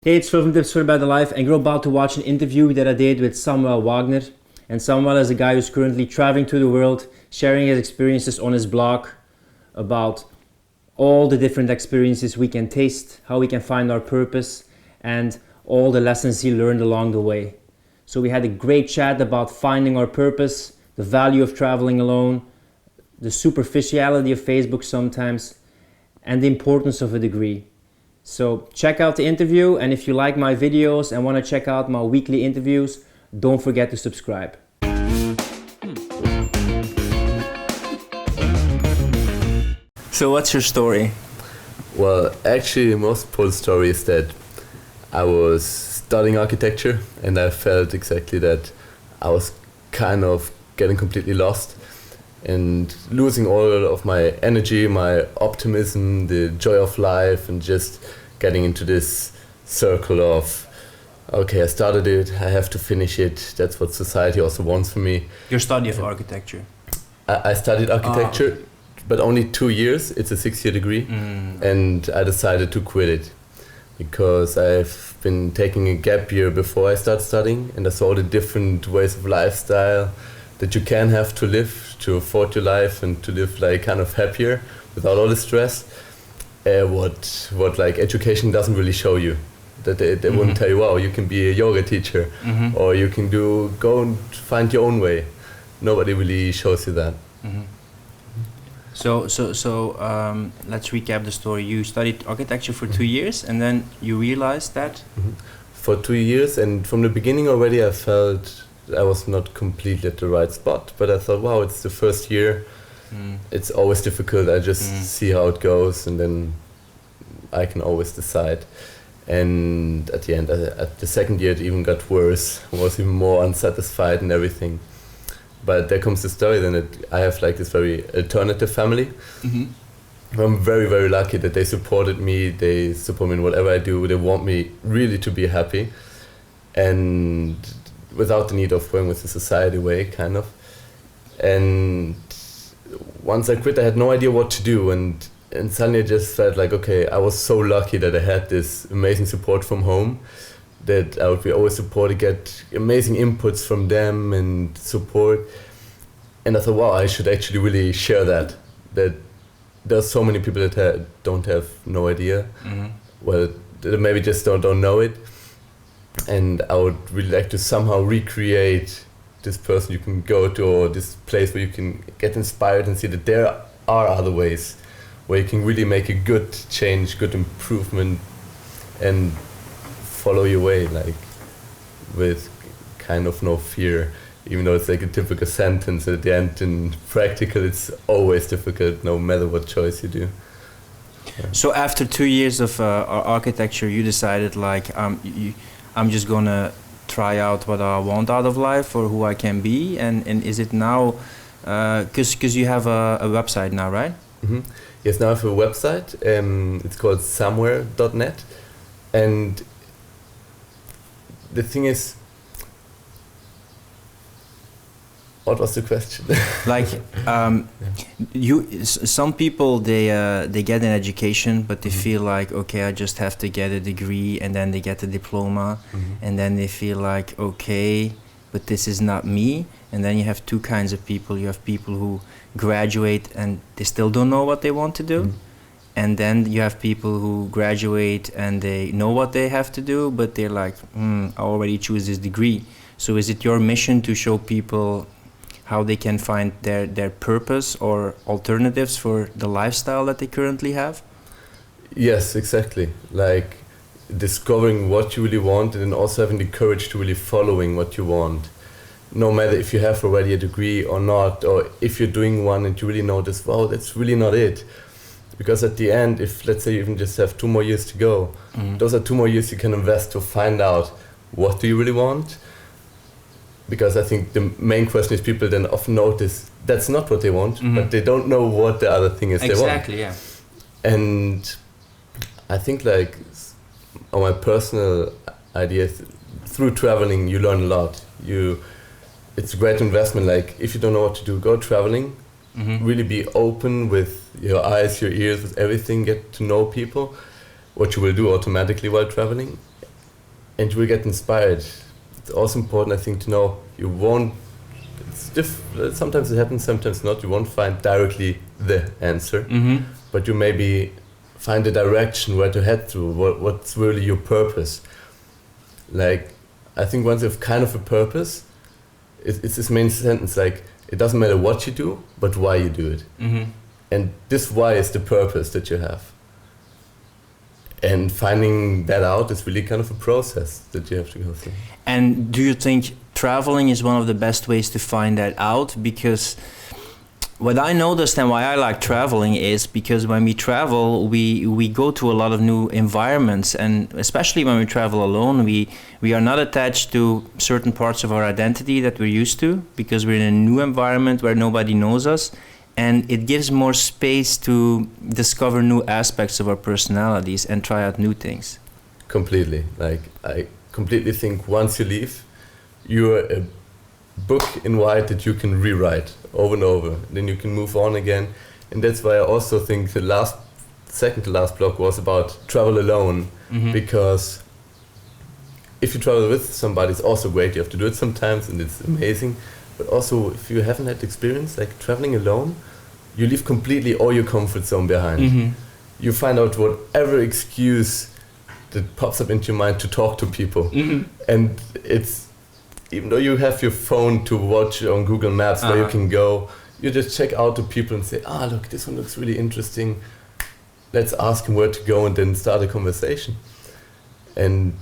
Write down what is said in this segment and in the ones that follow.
Hey, it's Phil from Tips for a Better Life, and you're about to watch an interview that I did with Samuel Wagner. And Samuel is a guy who's currently traveling to the world, sharing his experiences on his blog about all the different experiences we can taste, how we can find our purpose, and all the lessons he learned along the way. So we had a great chat about finding our purpose, the value of traveling alone, the superficiality of Facebook sometimes, and the importance of a degree. So check out the interview, and if you like my videos and want to check out my weekly interviews, don't forget to subscribe. So what's your story? Well, actually, the most important story is that I was studying architecture and I felt exactly that I was kind of getting completely lost and losing all of my energy, my optimism, the joy of life, and just getting into this circle of, okay, I started it, I have to finish it. That's what society also wants from me. Your study of architecture? I studied architecture, but only 2 years. It's a 6-year degree, and I decided to quit it because I've been taking a gap year before I start studying, and I saw the different ways of lifestyle that you can have to live to afford your life and to live like kind of happier without all the stress. What like education doesn't really show you. That they wouldn't tell you, wow, you can be a yoga teacher, or you can go and find your own way. Nobody really shows you that. So let's recap the story. You studied architecture for 2 years, and then you realized that? For 2 years, and from the beginning already I felt I was not completely at the right spot, but I thought, wow, it's the first year. It's always difficult. I just see how it goes, and then I can always decide. And at the end, at the second year, it even got worse. I was even more unsatisfied and everything. But there comes the story then that I have like this very alternative family. I'm very, very lucky that they supported me. They support me in whatever I do. They want me really to be happy, and without the need of going with the society way, kind of. And once I quit, I had no idea what to do, and suddenly I just felt like, okay, I was so lucky that I had this amazing support from home, that I would be always supported, get amazing inputs from them and support. And I thought, wow, I should actually really share that there's so many people that don't have no idea. Well, that maybe just don't know it. And I would really like to somehow recreate this person you can go to, or this place where you can get inspired and see that there are other ways where you can really make a good change, good improvement, and follow your way, like with kind of no fear, even though it's like a typical sentence at the end. In practical, it's always difficult, no matter what choice you do. So after 2 years of architecture, you decided like, I'm just gonna try out what I want out of life or who I can be, and is it now, because you have a website now, right? Yes, now I have a website. It's called somewhere.net, and the thing is, what was the question? Like, some people they get an education, but they feel like, okay, I just have to get a degree, and then they get a diploma, and then they feel like, okay, but this is not me. And then you have two kinds of people. You have people who graduate and they still don't know what they want to do, and then you have people who graduate and they know what they have to do, but they're like, I already choose this degree. So is it your mission to show people how they can find their purpose or alternatives for the lifestyle that they currently have? Yes, exactly. Like discovering what you really want, and then also having the courage to really following what you want. No matter if you have already a degree or not, or if you're doing one and you really notice, wow, that's really not it. Because at the end, if let's say you even just have 2 more years to go, those are 2 more years you can invest to find out what do you really want. Because I think the main question is people then often notice that's not what they want, but they don't know what the other thing is they want. Exactly, yeah. And I think like on my personal ideas, through traveling you learn a lot. It's a great investment. Like if you don't know what to do, go traveling. Really be open with your eyes, your ears, with everything. Get to know people, what you will do automatically while traveling, and you will get inspired. It's also important, I think, to know you won't. Sometimes it happens, sometimes not. You won't find directly the answer, but you maybe find a direction where to head through. What's really your purpose? Like, I think once you have kind of a purpose, it's this main sentence, like, it doesn't matter what you do, but why you do it. And this why is the purpose that you have. And finding that out is really kind of a process that you have to go through. And do you think traveling is one of the best ways to find that out? Because what I noticed and why I like traveling is because when we travel, we go to a lot of new environments, and especially when we travel alone, we are not attached to certain parts of our identity that we're used to, because we're in a new environment where nobody knows us, and it gives more space to discover new aspects of our personalities and try out new things. Completely. Like, I completely think once you leave, you're a book in white that you can rewrite over and over. Then you can move on again. And that's why I also think the second to last block was about travel alone. Because if you travel with somebody, it's also great. You have to do it sometimes and it's amazing. But also, if you haven't had experience, like traveling alone, you leave completely all your comfort zone behind. You find out whatever excuse that pops up into your mind to talk to people. And it's, even though you have your phone to watch on Google Maps where you can go, you just check out the people and say, look, this one looks really interesting. Let's ask him where to go, and then start a conversation. And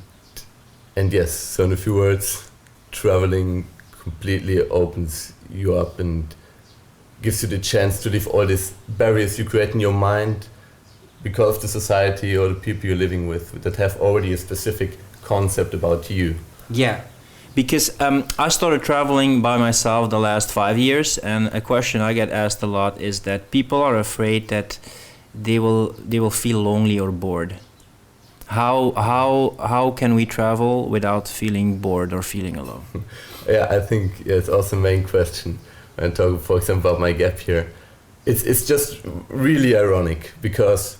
yes, so in a few words, traveling completely opens you up and gives you the chance to leave all these barriers you create in your mind because of the society or the people you're living with that have already a specific concept about you. Yeah. Because I started traveling by myself the last 5 years, and a question I get asked a lot is that people are afraid that they will feel lonely or bored. How can we travel without feeling bored or feeling alone? Yeah, I think it's also the main question when I talk, for example, about my gap here. It's just really ironic, because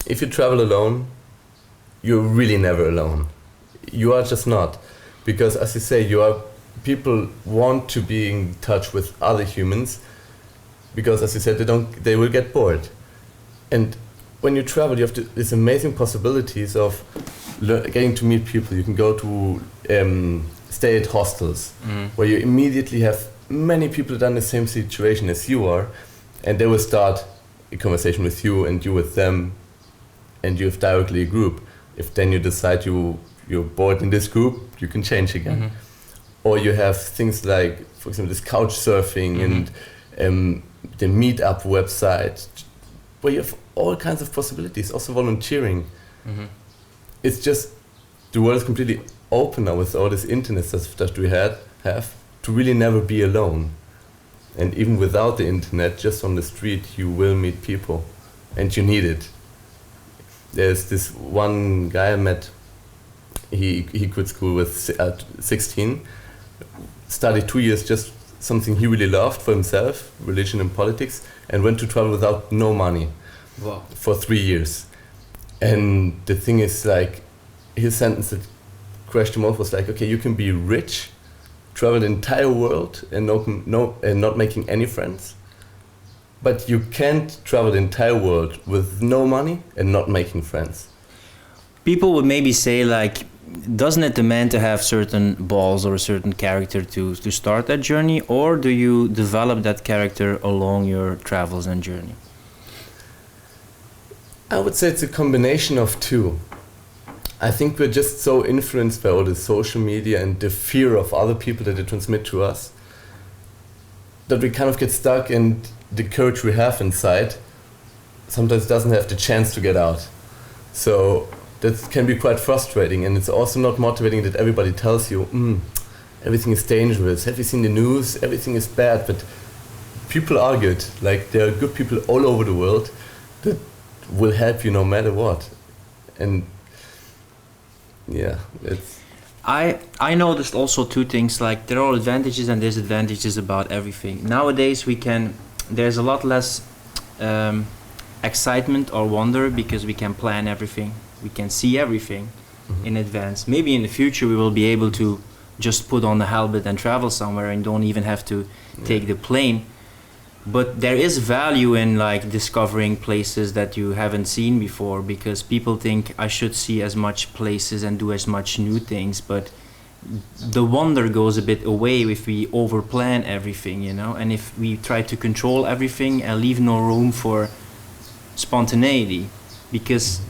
if you travel alone, you're really never alone. You are just not. Because, as you say, people want to be in touch with other humans, because, as you said, they will get bored. And when you travel, you have these amazing possibilities of getting to meet people. You can go to stay at hostels, where you immediately have many people that are in the same situation as you are, and they will start a conversation with you and you with them, and you have directly a group. If then you decide you're bored in this group, you can change again. Or you have things like, for example, this couch surfing and the meetup website, where you have all kinds of possibilities, also volunteering. It's just, the world is completely open now with all this internet stuff that we have to really never be alone. And even without the internet, just on the street, you will meet people, and you need it. There's this one guy I met. He quit school at 16, studied 2 years just something he really loved for himself, religion and politics, and went to travel without no money. Wow. For 3 years. And the thing is, like, his sentence that crashed him off was like, okay, you can be rich, travel the entire world and not making any friends, but you can't travel the entire world with no money and not making friends. People would maybe say, like, doesn't it demand to have certain balls or a certain character to start that journey, or do you develop that character along your travels and journey? I would say it's a combination of two. I think we're just so influenced by all the social media and the fear of other people that they transmit to us, that we kind of get stuck, and the courage we have inside sometimes doesn't have the chance to get out. So that can be quite frustrating, and it's also not motivating that everybody tells you, everything is dangerous, have you seen the news, everything is bad, but people are good. Like, there are good people all over the world that will help you no matter what. And yeah, it's... I noticed also two things, like there are advantages and disadvantages about everything. Nowadays there's a lot less excitement or wonder because we can plan everything, we can see everything. in advance. Maybe in the future we will be able to just put on the helmet and travel somewhere and don't even have to take the plane. But there is value in like discovering places that you haven't seen before, because people think I should see as much places and do as much new things, but the wonder goes a bit away if we overplan everything, you know, and if we try to control everything and leave no room for spontaneity. Because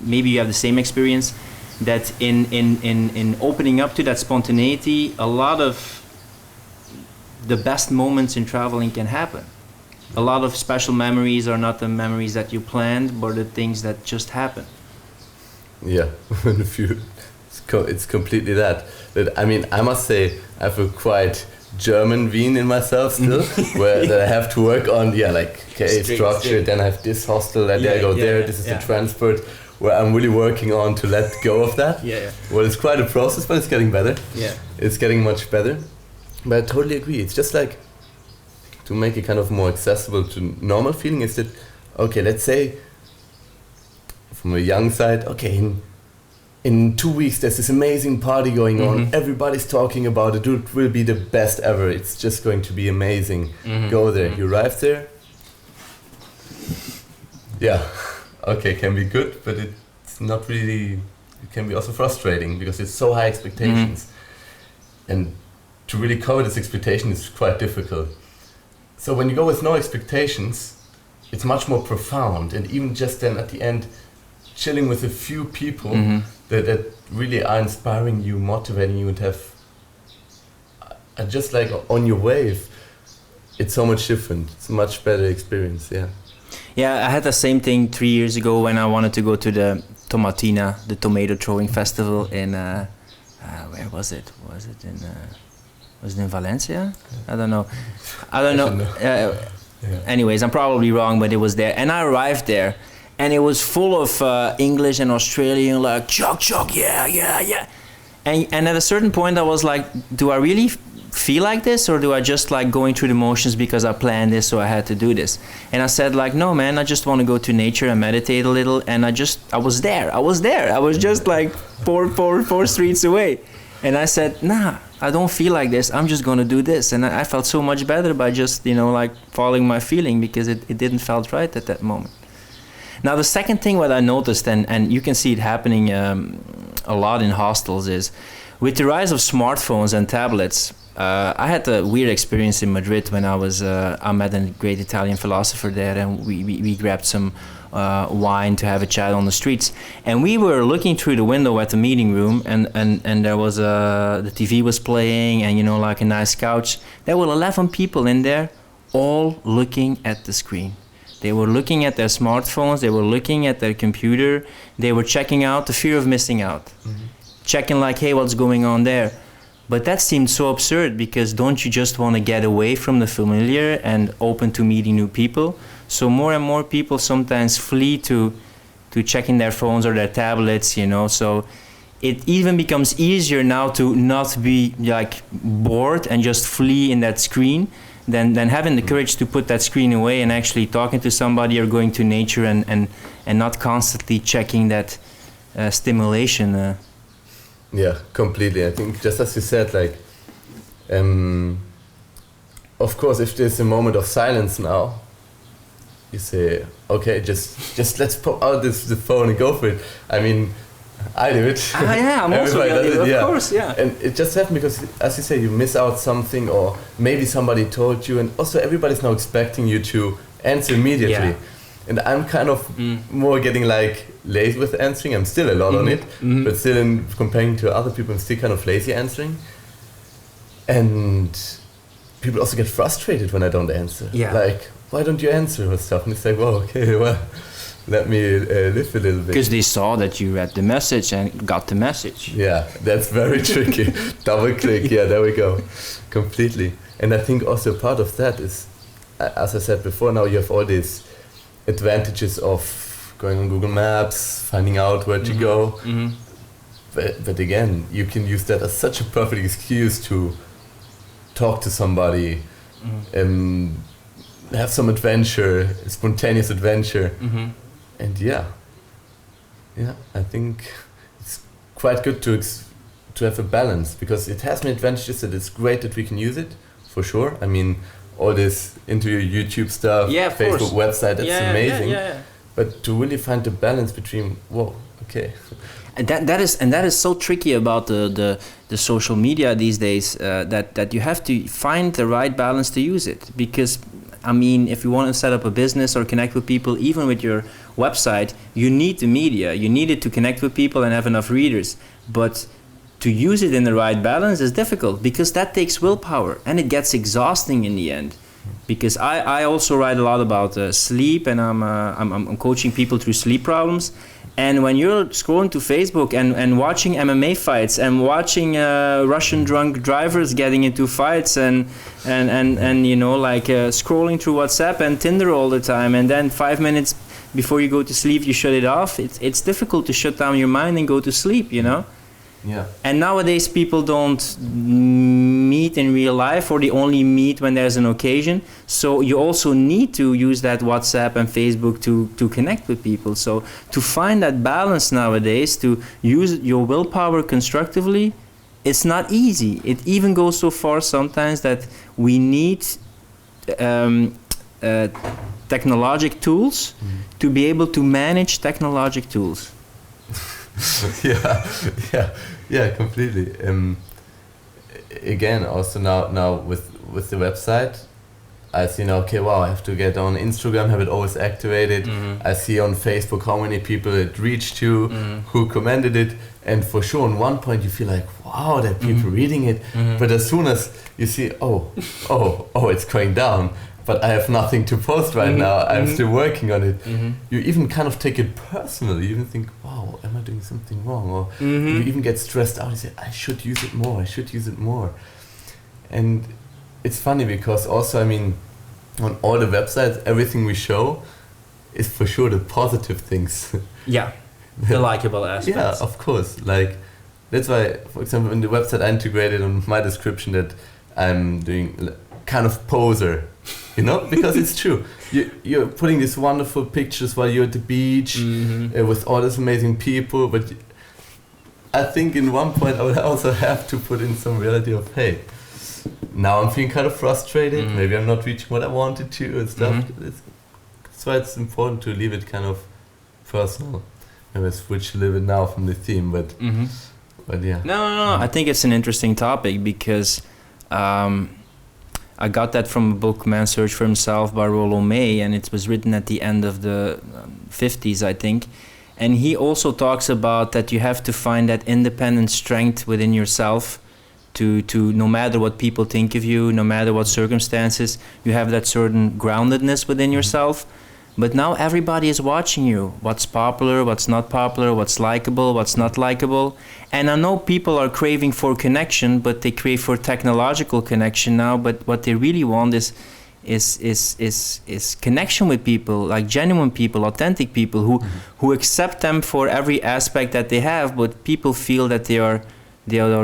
maybe you have the same experience, that in opening up to that spontaneity, a lot of the best moments in traveling can happen. A lot of special memories are not the memories that you planned, but the things that just happen. Yeah, it's completely that. But I mean, I must say, I have a quite German Wien in myself still, where that I have to work on. Yeah, like okay, structure. Then I have this hostel. Then I go there. This is the transport. Where I'm really working on to let go of that. Well, it's quite a process, but it's getting better. It's getting much better. But I totally agree. It's just like, to make it kind of more accessible to normal feeling, is that, okay, let's say from a young side, okay, in 2 weeks there's this amazing party going on, everybody's talking about it, it will be the best ever, it's just going to be amazing, go there. You arrive there, okay, can be good, but it's not really, it can be also frustrating, because it's so high expectations. And to really cover this expectation is quite difficult. So when you go with no expectations, it's much more profound, and even just then at the end, chilling with a few people that really are inspiring you, motivating you, and have just like on your wave, it's so much different. It's a much better experience, Yeah, I had the same thing 3 years ago when I wanted to go to the Tomatina, the tomato throwing festival in, where was it? Was it in Valencia? I don't know. Anyways, I'm probably wrong, but it was there. And I arrived there, and it was full of English and Australian, like, chok, yeah. And at a certain point, I was like, do I really feel like this, or do I just like going through the motions because I planned this, so I had to do this? And I said like, no man, I just want to go to nature and meditate a little. And I was there. I was just like four streets away. And I said, nah, I don't feel like this. I'm just going to do this. And I felt so much better by just, like following my feeling, because it didn't felt right at that moment. Now, the second thing what I noticed, and you can see it happening a lot in hostels, is with the rise of smartphones and tablets. I had a weird experience in Madrid when I met a great Italian philosopher there, and we grabbed some wine to have a chat on the streets. And we were looking through the window at the meeting room, and there was the TV was playing, and like a nice couch. There were 11 people in there, all looking at the screen. They were looking at their smartphones, they were looking at their computer, they were checking out the fear of missing out. Checking like, hey, what's going on there? But that seemed so absurd, because don't you just want to get away from the familiar and open to meeting new people? So more and more people sometimes flee to checking their phones or their tablets, so it even becomes easier now to not be like bored and just flee in that screen than having the courage to put that screen away and actually talking to somebody or going to nature and not constantly checking that stimulation. Yeah, completely. I think just as you said, like, of course, if there's a moment of silence now, you say, okay, just let's pop out the phone and go for it. I mean, I do it. I'm also does it, of course, yeah. And it just happened because, as you say, you miss out something, or maybe somebody told you, and also everybody's now expecting you to answer immediately. Yeah. And I'm kind of more getting like lazy with answering. I'm still a lot on it, but still in comparing to other people, I'm still kind of lazy answering. And people also get frustrated when I don't answer. Yeah. Like, why don't you answer or stuff? And it's like, well, okay, let me live a little bit. Because they saw that you read the message and got the message. Yeah, that's very tricky. Double click, yeah, there we go. Completely. And I think also part of that is, as I said before, now you have all these advantages of going on Google Maps, finding out where to go. But again, you can use that as such a perfect excuse to talk to somebody, have some adventure, spontaneous adventure. And yeah, Yeah, I think it's quite good to have a balance, because it has many advantages that it's great that we can use it, for sure. I mean, all this interview, YouTube stuff, Facebook website, that's amazing. But to really find the balance between, whoa, okay. And that is so tricky about the social media these days, that you have to find the right balance to use it. Because, I mean, if you want to set up a business or connect with people, even with your website, you need the media. You need it to connect with people and have enough readers. But to use it in the right balance is difficult, because that takes willpower and it gets exhausting in the end. Because I also write a lot about sleep, and I'm coaching people through sleep problems. And when you're scrolling to Facebook and watching MMA fights and watching Russian drunk drivers getting into fights and you know, like scrolling through WhatsApp and Tinder all the time, and then 5 minutes before you go to sleep you shut it off, it's difficult to shut down your mind and go to sleep, you know? Yeah. And nowadays people don't meet in real life, or they only meet when there's an occasion. So you also need to use that WhatsApp and Facebook to connect with people. So to find that balance nowadays, to use your willpower constructively, it's not easy. It even goes so far sometimes that we need technologic tools to be able to manage technologic tools. Yeah, completely. Again, also now with the website, I see now, okay, wow, I have to get on Instagram, have it always activated. I see on Facebook how many people it reached to, who commented it, and for sure, on one point you feel like, wow, there are people reading it. But as soon as you see, oh, it's going down, but I have nothing to post right now, I'm still working on it. You even kind of take it personally. You even think, wow, am I doing something wrong? Or you even get stressed out. You say, I should use it more. And it's funny because also, I mean, on all the websites, everything we show is for sure the positive things. Yeah, the likable aspects. Yeah, of course. Like, that's why, for example, in the website I integrated on my description that I'm doing kind of poser. You know, because it's true. You're putting these wonderful pictures while you're at the beach with all these amazing people, but I think in one point I would also have to put in some reality of, hey, now I'm feeling kind of frustrated, maybe I'm not reaching what I wanted to and stuff. That's why it's important to leave it kind of personal. Maybe I switch a little bit now from the theme, but yeah. No, I think it's an interesting topic because I got that from a book, Man's Search for Himself by Rollo May, and it was written at the end of the 50s, I think. And he also talks about that you have to find that independent strength within yourself to no matter what people think of you, no matter what circumstances, you have that certain groundedness within yourself. But now everybody is watching you. What's popular, what's not popular, what's likable, what's not likable. And I know people are craving for connection, but they crave for technological connection now. But what they really want is connection with people, like genuine people, authentic people who accept them for every aspect that they have. But people feel that they are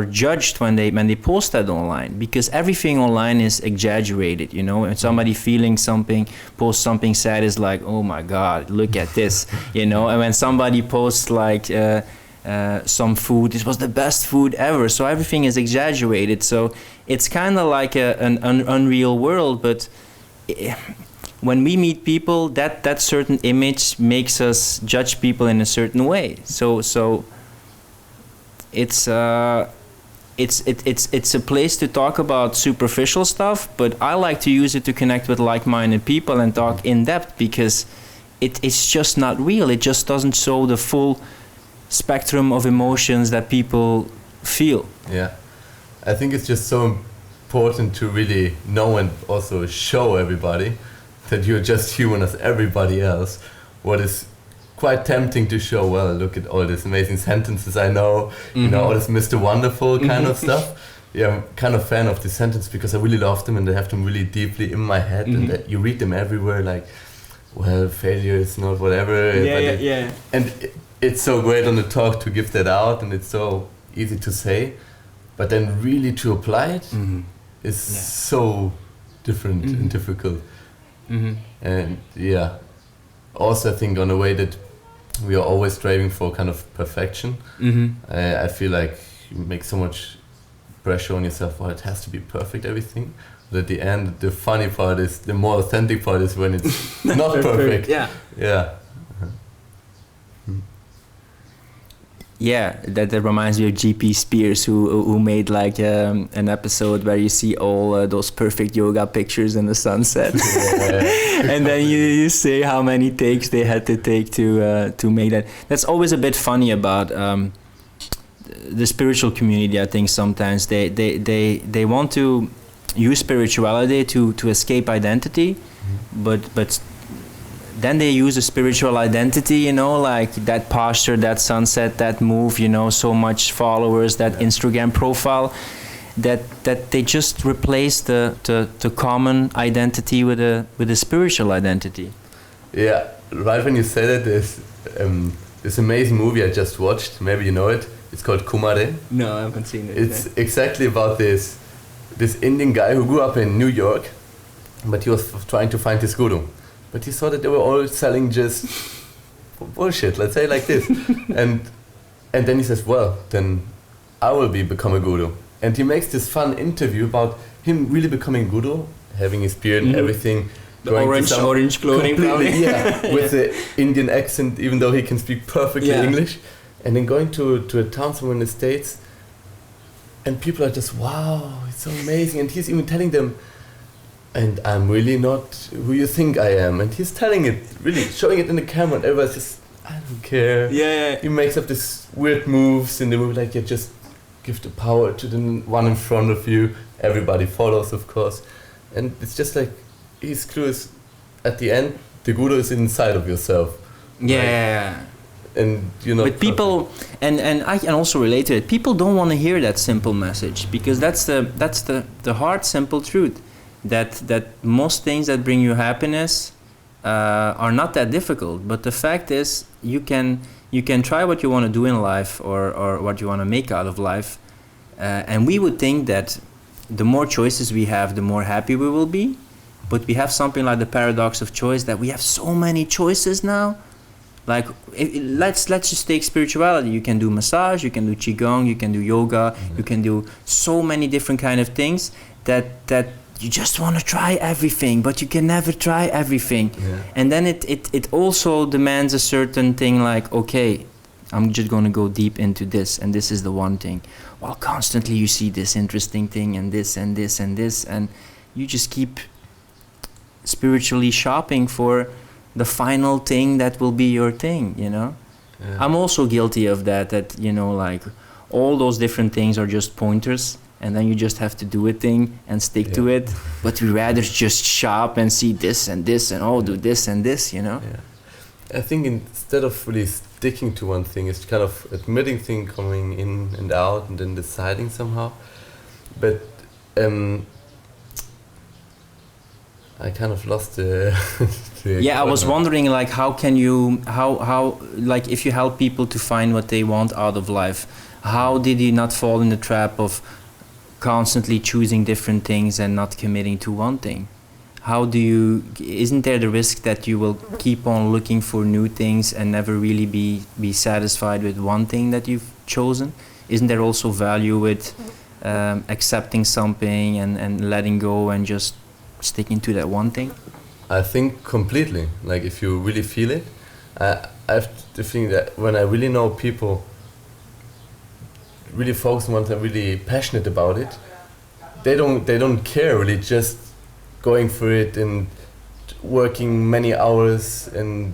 judged when they post that online, because everything online is exaggerated, you know. And somebody feeling something, post something sad, is like, oh my God, look at this, you know. And when somebody posts like some food, this was the best food ever, so everything is exaggerated. So it's kind of like an unreal world. But when we meet people, that certain image makes us judge people in a certain way. So it's a place to talk about superficial stuff, but I like to use it to connect with like-minded people and talk in depth, because it's just not real. It just doesn't show the full spectrum of emotions that people feel. Yeah, I think it's just so important to really know and also show everybody that you're just human as everybody else. What is quite tempting to show, well, look at all these amazing sentences I know, you know, all this Mr. Wonderful kind of stuff. Yeah, I'm kind of a fan of this sentence because I really love them and I have them really deeply in my head, and you read them everywhere, like, well, failure is not whatever. And it's so great on the talk to give that out, and it's so easy to say, but then really to apply it is so different and difficult. And yeah, also I think on a way that we are always striving for kind of perfection. I feel like you make so much pressure on yourself. Well, it has to be perfect, everything. But at the end, the funny part is, the more authentic part is when it's not perfect. Yeah. Yeah. Yeah, that reminds me of GP Spears, who made like an episode where you see all those perfect yoga pictures in the sunset, and then you say how many takes they had to take to make that. That's always a bit funny about the spiritual community. I think sometimes they want to use spirituality to escape identity, but then they use a spiritual identity, you know, like that posture, that sunset, that move, you know, so much followers, that Instagram profile, that they just replace the common identity with a spiritual identity. Yeah, right when you said it, there's this amazing movie I just watched. Maybe you know it. It's called Kumare. No, I haven't seen it. It's exactly about this Indian guy who grew up in New York, but he was trying to find his guru. But he saw that they were all selling just bullshit, let's say like this. and then he says, well, then I will become a guru. And he makes this fun interview about him really becoming guru, having his beard and everything. The orange clothing, completely, yeah, with the Indian accent, even though he can speak perfectly English. And then going to a town somewhere in the States, and people are just, wow, it's so amazing. And he's even telling them, and I'm really not who you think I am. And he's telling it, really showing it in the camera, and everybody's just, I don't care. Yeah. He makes up these weird moves in the movie, like you just give the power to the one in front of you. Everybody follows, of course. And it's just like, his clue is, at the end, the guru is inside of yourself. Yeah. Right? And you know, but people, and I can also relate to it, people don't want to hear that simple message, because that's the hard, simple truth. That most things that bring you happiness are not that difficult, but the fact is you can try what you want to do in life, or what you want to make out of life, and we would think that the more choices we have, the more happy we will be, but we have something like the paradox of choice, that we have so many choices now. Like, let's just take spirituality. You can do massage, you can do qigong, you can do yoga, you can do so many different kind of things that you just want to try everything, but you can never try everything. And then it also demands a certain thing, like, okay, I'm just going to go deep into this, and this is the one thing. Well, constantly you see this interesting thing, and this and this and this, and you just keep spiritually shopping for the final thing that will be your thing, you know? I'm also guilty of that, you know, like, all those different things are just pointers, and then you just have to do a thing and stick to it. But we rather just shop and see this and this and do this and this, you know? I think instead of really sticking to one thing, it's kind of admitting things coming in and out and then deciding somehow. But I kind of lost the I was wondering, like, how can you, like, if you help people to find what they want out of life, how did you not fall in the trap of constantly choosing different things and not committing to one thing? Isn't there the risk that you will keep on looking for new things and never really be satisfied with one thing that you've chosen? Isn't there also value with accepting something and letting go and just sticking to that one thing? I think completely. Like, if you really feel it, I have to think that when I really know people really focus on one thing, really passionate about it, they don't care, really, just going for it and working many hours and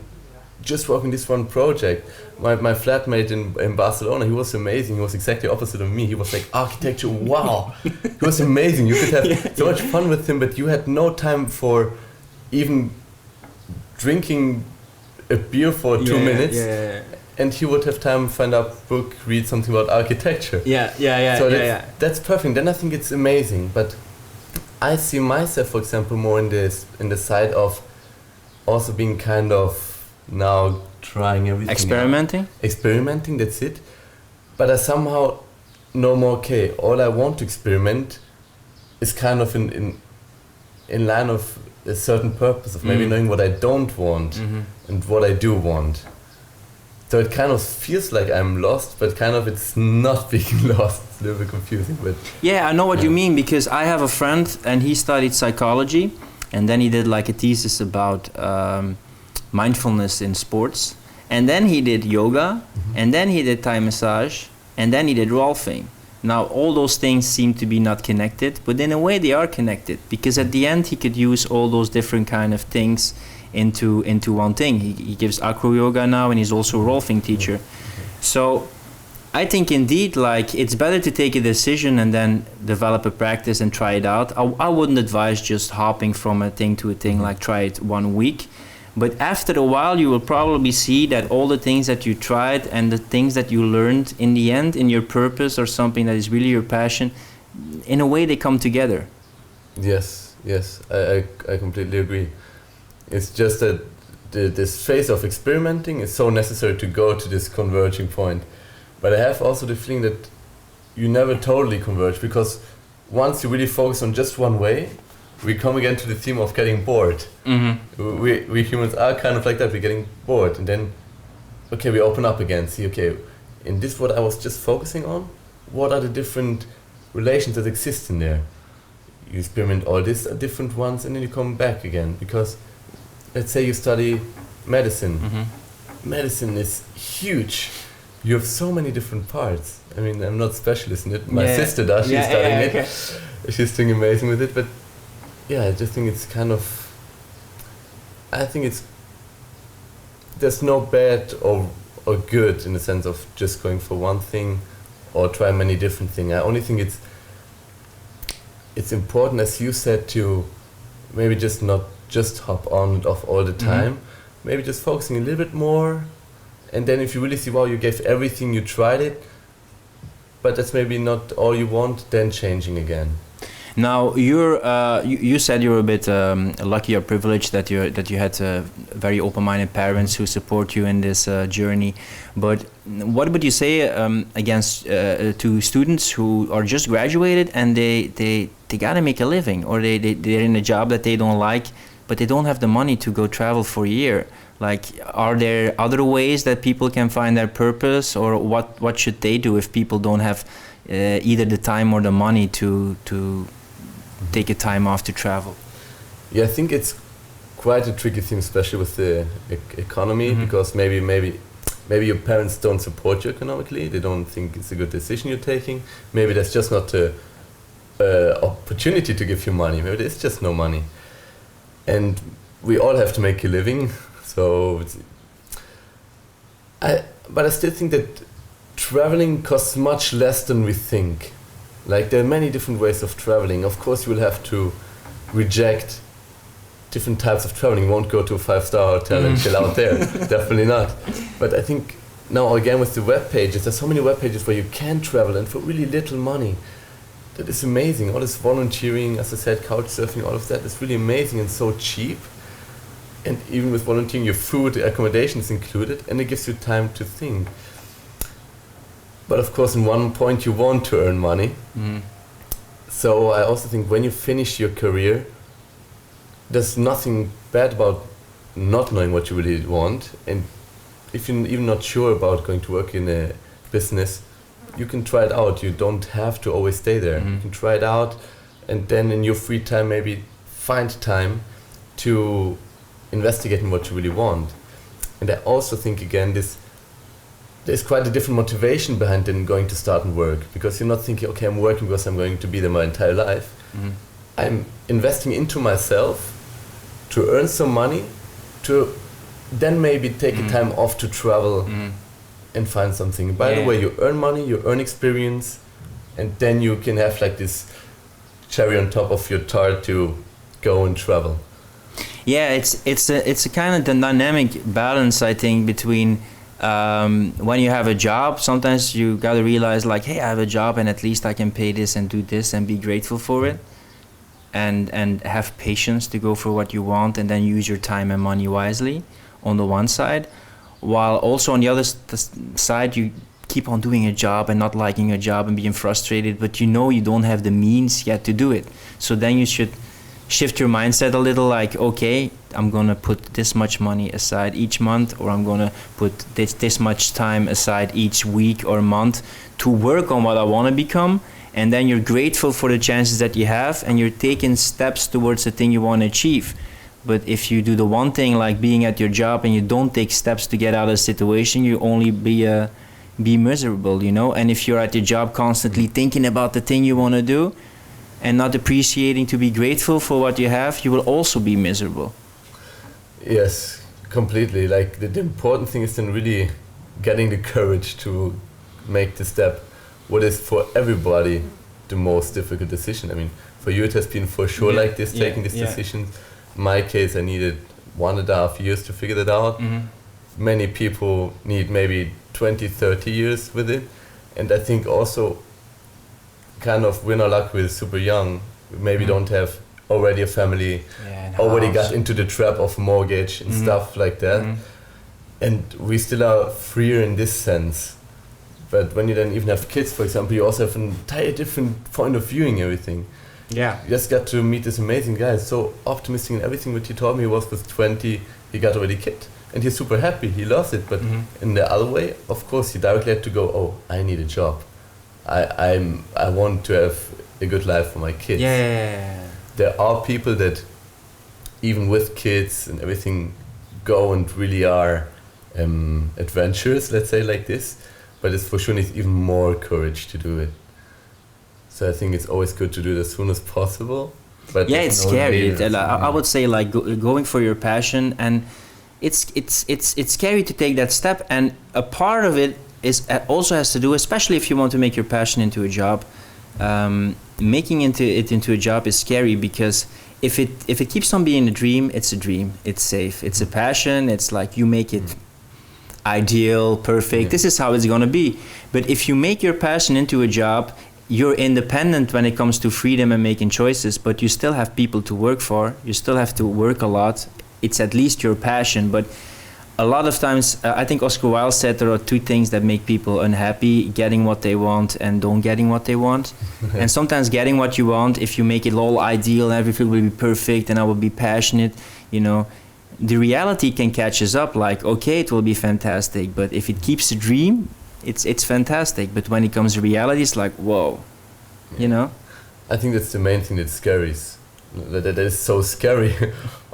just working this one project. My flatmate in Barcelona, he was amazing. He was exactly opposite of me. He was like, architecture, wow. He was amazing. You could have so much fun with him, but you had no time for even drinking a beer for 2 minutes. And he would have time to find out a book, read something about architecture. That's perfect. Then I think it's amazing. But I see myself, for example, more in the side of also being kind of now trying everything. Experimenting, that's it. But I somehow know more, okay, all I want to experiment is kind of in line of a certain purpose of maybe knowing what I don't want and what I do want. So it kind of feels like I'm lost, but kind of it's not being lost. It's a little bit confusing, but Yeah, I know what you mean, because I have a friend and he studied psychology, and then he did like a thesis about mindfulness in sports, and then he did yoga, and then he did Thai massage, and then he did rolfing. Now all those things seem to be not connected, but in a way they are connected, because at the end he could use all those different kind of things into one thing. He gives acro yoga now, and he's also a rolfing teacher. So I think indeed, like, it's better to take a decision and then develop a practice and try it out. I wouldn't advise just hopping from a thing to a thing, like try it 1 week. But after a while, you will probably see that all the things that you tried and the things that you learned in the end, in your purpose or something that is really your passion, in a way they come together. yes, I completely agree. It's just that this phase of experimenting is so necessary to go to this converging point. But I have also the feeling that you never totally converge, because once you really focus on just one way, we come again to the theme of getting bored. Mm-hmm. We humans are kind of like that. We're getting bored, and then, okay, we open up again. See, okay, in this what I was just focusing on, what are the different relations that exist in there? You experiment all these different ones, and then you come back again. Because, let's say you study medicine. Mm-hmm. Medicine is huge. You have so many different parts. I mean, I'm not specialist in it. My sister does. She's studying it. Okay. She's doing amazing with it. But yeah, I just think it's kind of. I think it's. There's no bad or good in the sense of just going for one thing, or try many different things. I only think it's important, as you said, to maybe just not just hop on and off all the time. Mm-hmm. Maybe just focusing a little bit more. And then if you really see, wow, you gave everything, you tried it, but that's maybe not all you want, then changing again. Now you said you were a bit lucky or privileged that you had very open-minded parents who support you in this journey. But what would you say against to students who are just graduated and they gotta make a living, or they're in a job that they don't like, but they don't have the money to go travel for a year? Like, are there other ways that people can find their purpose, or what should they do if people don't have either the time or the money to take a time off to travel? Yeah, I think it's quite a tricky thing, especially with the economy, mm-hmm. because maybe your parents don't support you economically. They don't think it's a good decision you're taking. Maybe there's just not a opportunity to give you money. Maybe there's just no money, and we all have to make a living. So, but I still think that traveling costs much less than we think. Like, there are many different ways of traveling. Of course, you will have to reject different types of traveling. You won't go to a 5-star hotel and chill out there. Definitely not. But I think now again with the web pages, there's so many web pages where you can travel, and for really little money. That is amazing. All this volunteering, as I said, couch surfing, all of that is really amazing and so cheap. And even with volunteering, your food, the accommodation is included, and it gives you time to think. But of course, in one point, you want to earn money. Mm. So I also think when you finish your career, there's nothing bad about not knowing what you really want. And if you're even not sure about going to work in a business, you can try it out. You don't have to always stay there. Mm-hmm. You can try it out, and then in your free time, maybe find time to investigate in what you really want. And I also think, again, there's quite a different motivation behind then going to start and work, because you're not thinking, okay, I'm working because I'm going to be there my entire life. Mm-hmm. I'm investing into myself to earn some money, to then maybe take a time off to travel and find something. By the way, you earn money, you earn experience, and then you can have like this cherry on top of your tart to go and travel. Yeah, it's a kind of the dynamic balance, I think, between when you have a job. Sometimes you gotta realize, like, hey, I have a job and at least I can pay this and do this and be grateful for it, and have patience to go for what you want, and then use your time and money wisely on the one side, while also on the other side you keep on doing a job and not liking a job and being frustrated, but you know you don't have the means yet to do it. So then you should shift your mindset a little, like, okay, I'm gonna put this much money aside each month, or I'm gonna put this much time aside each week or month to work on what I want to become. And then you're grateful for the chances that you have, and you're taking steps towards the thing you want to achieve. But if you do the one thing, like being at your job, and you don't take steps to get out of the situation, you only be miserable, you know. And if you're at your job constantly thinking about the thing you want to do and not appreciating to be grateful for what you have, you will also be miserable. Yes, completely. Like the important thing is then really getting the courage to make the step. What is for everybody the most difficult decision? I mean, for you it has been for sure like this, taking this decision. In my case, I needed 1.5 years to figure that out. Many people need maybe 20, 30 years with it. And I think also kind of we're not lucky, we're super young. We maybe don't have already a family, already got into the trap of mortgage and stuff like that. And we still are freer in this sense. But when you then even have kids, for example, you also have an entire different point of viewing everything. Yeah. You just got to meet this amazing guy, so optimistic in everything. What he told me was with 20, he got already a kid. And he's super happy, he loves it. But in the other way, of course, he directly had to go, oh, I need a job. I want to have a good life for my kids. Yeah. There are people that, even with kids and everything, go and really are adventurous, let's say like this. But it's for sure needs even more courage to do it. So I think it's always good to do it as soon as possible. But yeah, it's scary. I would say like going for your passion, and it's scary to take that step. And a part of it is also has to do, especially if you want to make your passion into a job. Making it into a job is scary, because if it keeps on being a dream, it's a dream. It's safe. It's a passion. It's like you make it ideal, perfect. This is how it's gonna be. But if you make your passion into a job, you're independent when it comes to freedom and making choices, but you still have people to work for. You still have to work a lot. It's at least your passion. But a lot of times, I think Oscar Wilde said there are two things that make people unhappy: getting what they want and don't getting what they want. And sometimes getting what you want, if you make it all ideal, everything will be perfect and I will be passionate, you know, the reality can catch us up, like, okay, it will be fantastic, but if it keeps a dream, it's fantastic. But when it comes to reality, it's like, whoa, you know? I think that's the main thing that scaries. That is so scary,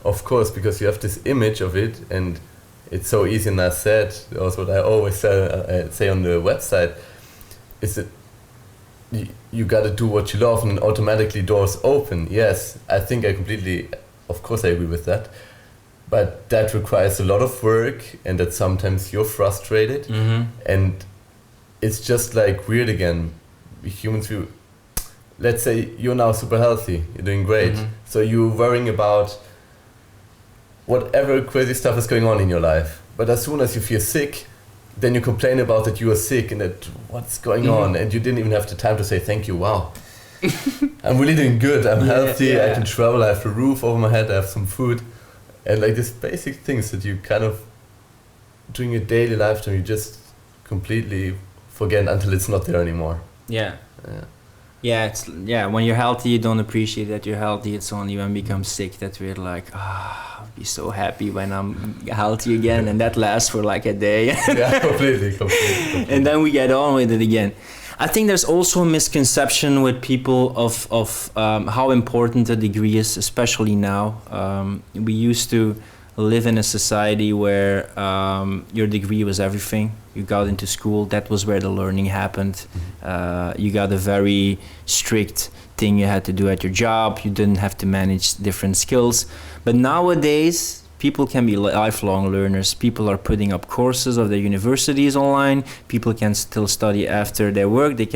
of course, because you have this image of it, and it's so easy. And I said, also what I always say on the website, is that you got to do what you love, and then automatically doors open. Yes, I think I completely, of course I agree with that. But that requires a lot of work, and that sometimes you're frustrated. And it's just like weird again. Humans, let's say you're now super healthy, you're doing great. So you're worrying about whatever crazy stuff is going on in your life. But as soon as you feel sick, then you complain about that you are sick and that what's going on. And you didn't even have the time to say, thank you, wow. I'm really doing good, I'm healthy, I can travel, I have a roof over my head, I have some food. And like these basic things that you kind of, during your daily lifetime, you just completely forget until it's not there anymore. Yeah, when you're healthy, you don't appreciate that you're healthy. It's only when you become sick that we're like, I'll be so happy when I'm healthy again. And that lasts for like a day. Yeah, completely. And then we get on with it again. I think there's also a misconception with people of how important a degree is, especially now. We used to live in a society where your degree was everything. You got into school, that was where the learning happened. You got a very strict thing you had to do at your job. You didn't have to manage different skills. But nowadays, people can be lifelong learners. People are putting up courses of their universities online. People can still study after their work. They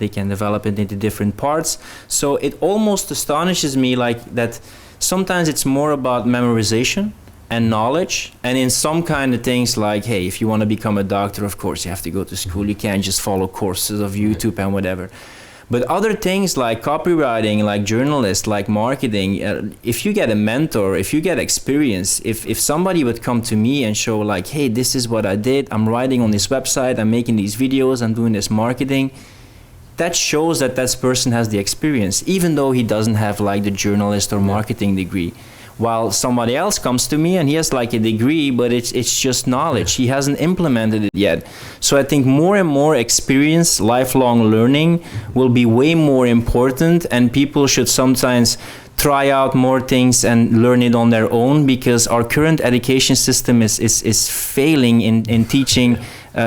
can develop it into different parts. So it almost astonishes me like that sometimes it's more about memorization and knowledge, and in some kind of things like, hey, if you want to become a doctor, of course you have to go to school. You can't just follow courses of YouTube and whatever. But other things like copywriting, like journalists, like marketing, if you get a mentor, if you get experience, if somebody would come to me and show like, hey, this is what I did, I'm writing on this website, I'm making these videos, I'm doing this marketing, that shows that that person has the experience, even though he doesn't have like the journalist or marketing degree. While somebody else comes to me and he has like a degree, but it's just knowledge. He hasn't implemented it yet. So I think more and more experience, lifelong learning will be way more important, and people should sometimes try out more things and learn it on their own, because our current education system is failing in teaching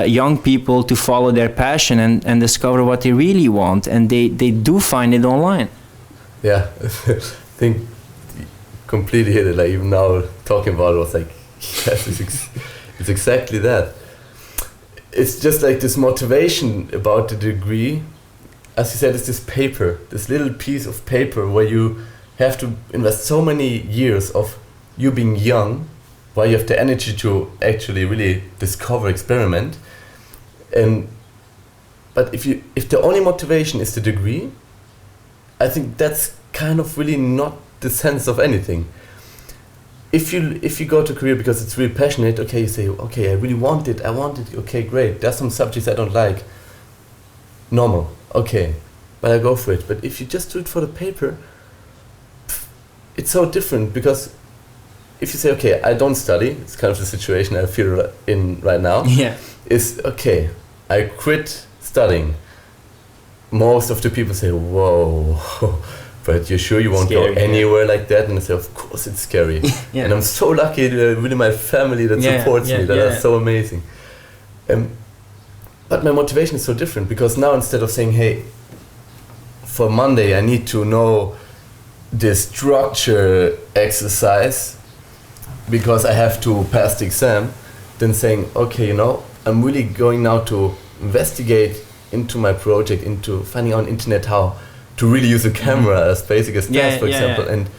young people to follow their passion and discover what they really want, and they do find it online. Yeah, I think completely hit it. Like even now talking about it was like, yes, it's exactly that. It's just like this motivation about the degree. As you said, it's this paper, this little piece of paper where you have to invest so many years of you being young, while you have the energy to actually really discover, experiment. But if the only motivation is the degree, I think that's kind of really not the sense of anything. If you go to career because it's really passionate, okay, you say, okay, I really want it, okay, great. There's some subjects I don't like. Normal, okay, but I go for it. But if you just do it for the paper, it's so different, because if you say, okay, I don't study, it's kind of the situation I feel in right now. Yeah. Is, okay, I quit studying. Most of the people say, whoa, but you're sure you won't Scary, go anywhere like that? And I say, of course it's scary. Yeah. And I'm so lucky to really my family that supports me, that are so amazing. But my motivation is so different, because now instead of saying, hey, for Monday I need to know this structure exercise because I have to pass the exam, then saying, okay, I'm really going now to investigate into my project, into finding on internet how to really use a camera as basic as that, for example. And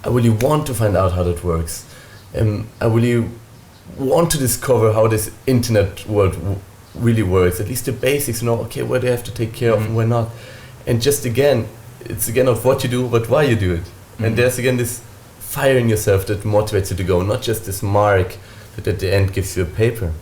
I really want to find out how that works. I really want to discover how this internet world really works, at least the basics, okay, where do I have to take care of and where not. And just again, it's again of what you do, but why you do it. And there's again this fire in yourself that motivates you to go, not just this mark that at the end gives you a paper.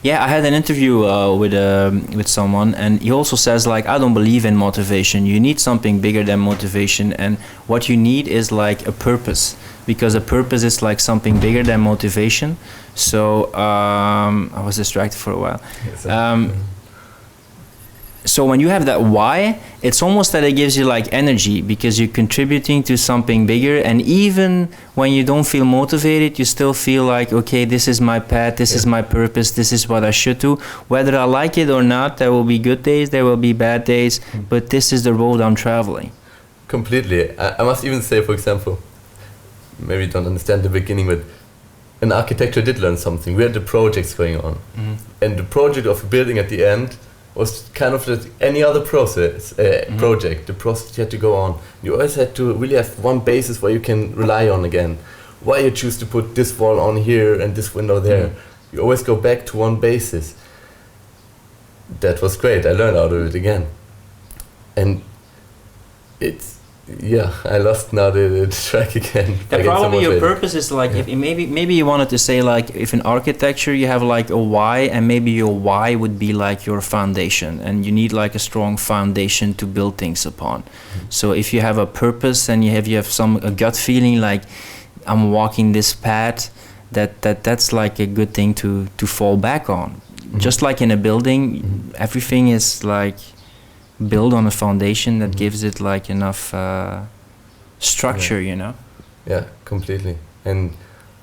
Yeah, I had an interview with someone, and he also says, like, I don't believe in motivation. You need something bigger than motivation, and what you need is like a purpose, because a purpose is like something bigger than motivation. So I was distracted for a while. So when you have that why, it's almost that it gives you like energy, because you're contributing to something bigger, and even when you don't feel motivated, you still feel like, okay, this is my path, this is my purpose, this is what I should do. Whether I like it or not, there will be good days, there will be bad days, but this is the road I'm traveling. Completely. I must even say, for example, maybe you don't understand the beginning, but in architecture I did learn something. We had the projects going on, and the project of building at the end was kind of like any other process, project. The process you had to go on. You always had to really have one basis where you can rely on again. Why you choose to put this wall on here and this window there. You always go back to one basis. That was great. I learned out of it again. And it's, I lost now the track again. Probably your purpose is like, if maybe you wanted to say, like, if in architecture you have like a why, and maybe your why would be like your foundation, and you need like a strong foundation to build things upon. So if you have a purpose and you have a gut feeling like, I'm walking this path, that's like a good thing to fall back on. Just like in a building, everything is like build on a foundation that gives it like enough structure, Yeah, completely. And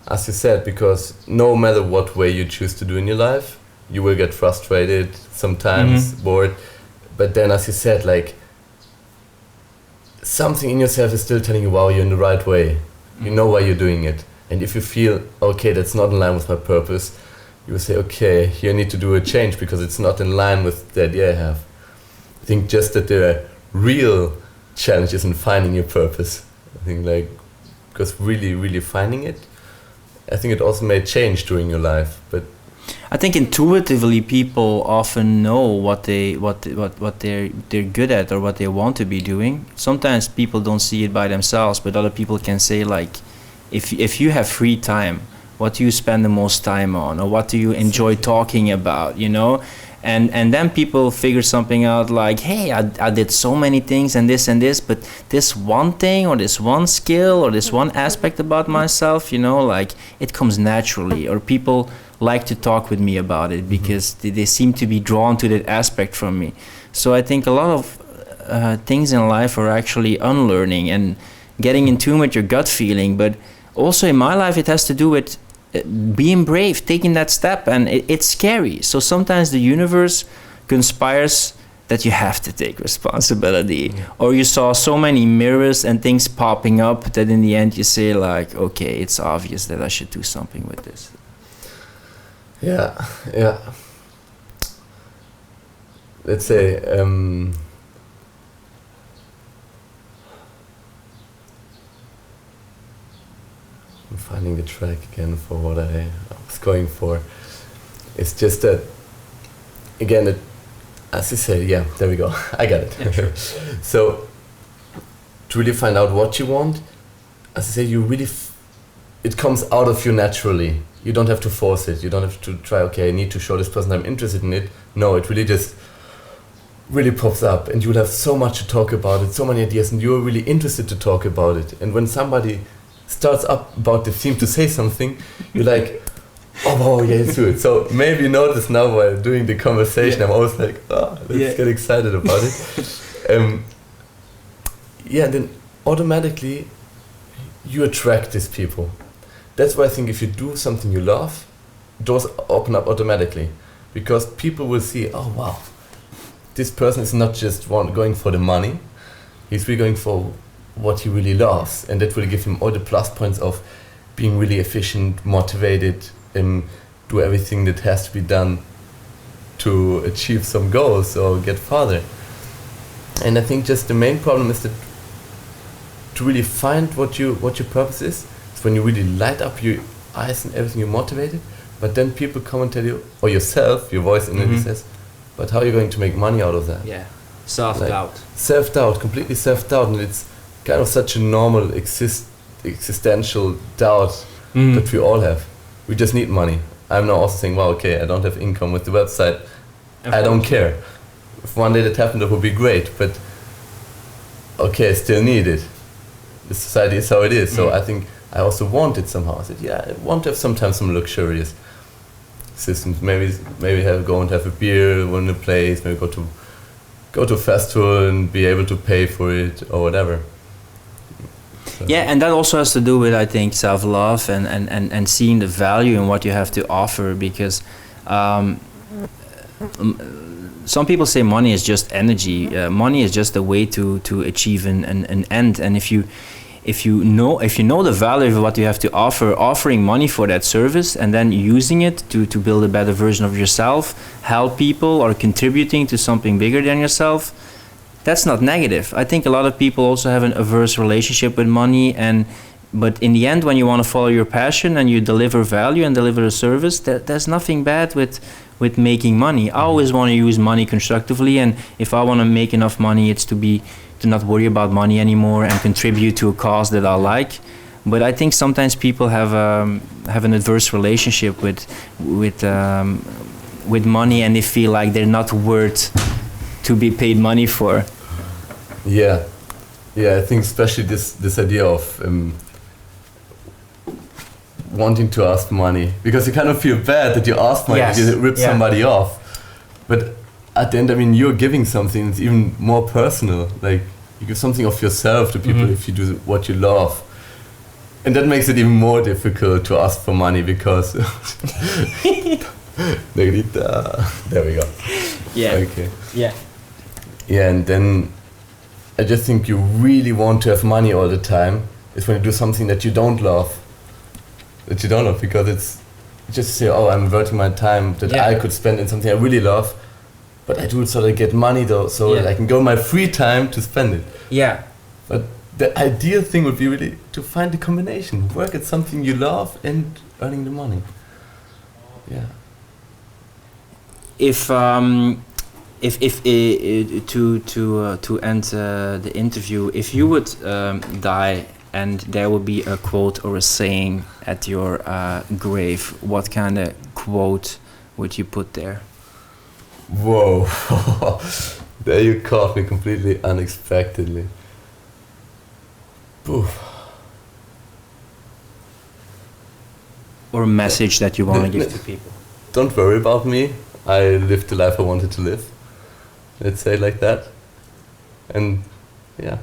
as you said, because no matter what way you choose to do in your life, you will get frustrated, sometimes bored, but then as you said, like, something in yourself is still telling you, wow, you're in the right way, you know why you're doing it. And if you feel, okay, that's not in line with my purpose, you will say, okay, here I need to do a change because it's not in line with the idea I have. I think just that there are real challenges in finding your purpose. I think, like, because really finding it, I think it also may change during your life. But I think intuitively people often know what they're good at or what they want to be doing. Sometimes people don't see it by themselves, but other people can say, like, if you have free time, what do you spend the most time on, or what do you enjoy talking about, and then people figure something out like, hey, I did so many things and this, but this one thing or this one skill or this one aspect about myself, you know, like it comes naturally, or people like to talk with me about it because they seem to be drawn to that aspect from me. So I think a lot of things in life are actually unlearning and getting in tune with your gut feeling, but also in my life it has to do with being brave, taking that step, and it's scary. So sometimes the universe conspires that you have to take responsibility, or you saw so many mirrors and things popping up that in the end you say like, okay, it's obvious that I should do something with this. Yeah. Let's say I'm finding the track again for what I was going for. It's just that, again, as you say, yeah, there we go. I got it. Yeah, sure. So, to really find out what you want, as I say, you really, it comes out of you naturally. You don't have to force it. You don't have to try, okay, I need to show this person I'm interested in it. No, it really just really pops up, and you'll have so much to talk about it, so many ideas, and you're really interested to talk about it. And when somebody starts up about the theme to say something, you're like, oh yeah, let's do it. So maybe you notice now while doing the conversation, I'm always like, let's get excited about it. Then automatically you attract these people. That's why I think if you do something you love, doors open up automatically, because people will see, oh wow, this person is not just going for the money, he's really going for what he really loves, and that will give him all the plus points of being really efficient, motivated, do everything that has to be done to achieve some goals or get farther. And I think just the main problem is that to really find what your purpose is when you really light up your eyes and everything, you're motivated, but then people come and tell you, or yourself, your voice in it says, but how are you going to make money out of that? Yeah, self-doubt. Self-doubt, completely self-doubt, and it's kind of such a normal existential doubt that we all have. We just need money. I'm now also saying, well, okay, I don't have income with the website. I don't care. If one day that happened, that would be great, but okay, I still need it. The society is how it is, so I think I also want it somehow. I said, yeah, I want to have sometimes some luxurious systems. Maybe go and have a beer in a place, maybe go to a festival and be able to pay for it or whatever. So. Yeah, and that also has to do with, I think, self-love and seeing the value in what you have to offer, because some people say money is just energy. Money is just a way to achieve an end, and if you know the value of what you have to offer, offering money for that service and then using it to build a better version of yourself, help people, or contributing to something bigger than yourself, that's not negative. I think a lot of people also have an averse relationship with money, but in the end, when you want to follow your passion and you deliver value and deliver a service, there's nothing bad with making money. I always want to use money constructively, and if I want to make enough money, it's to not worry about money anymore and contribute to a cause that I like. But I think sometimes people have an adverse relationship with money, and they feel like they're not worth to be paid money for. Yeah, I think especially this idea of wanting to ask money, because you kind of feel bad that you ask money, that you rip somebody off. But at the end, I mean, you're giving something that's even more personal. Like, you give something of yourself to people if you do what you love. And that makes it even more difficult to ask for money, because there we go. Yeah. Okay. Yeah. Yeah, and then I just think you really want to have money all the time is when you do something that you don't love. Because it's just say, oh, I'm averting my time that I could spend in something I really love, but I do it so that I get money though, so that I can go my free time to spend it. Yeah. But the ideal thing would be really to find the combination, work at something you love and earning the money. Yeah. To end the interview, if you would die and there would be a quote or a saying at your grave, what kind of quote would you put there? Whoa. There you caught me completely unexpectedly. Poof. Or a message that you want to give to people? Don't worry about me. I lived the life I wanted to live. Let's say it like that. And yeah,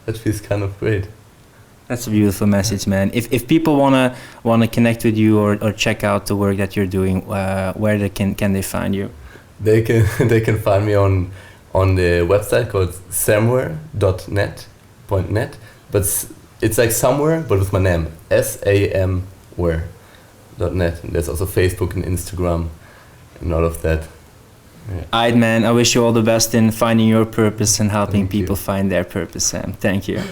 that feels kind of great. That's a beautiful message, man. If people wanna connect with you or check out the work that you're doing, where can they find you? They can find me on the website called somewhere.net, but it's like somewhere, but with my name, samwhere.net. And there's also Facebook and Instagram and all of that. Yeah. Alright, man. I wish you all the best in finding your purpose and helping Thank you. people find their purpose, Sam. Thank you.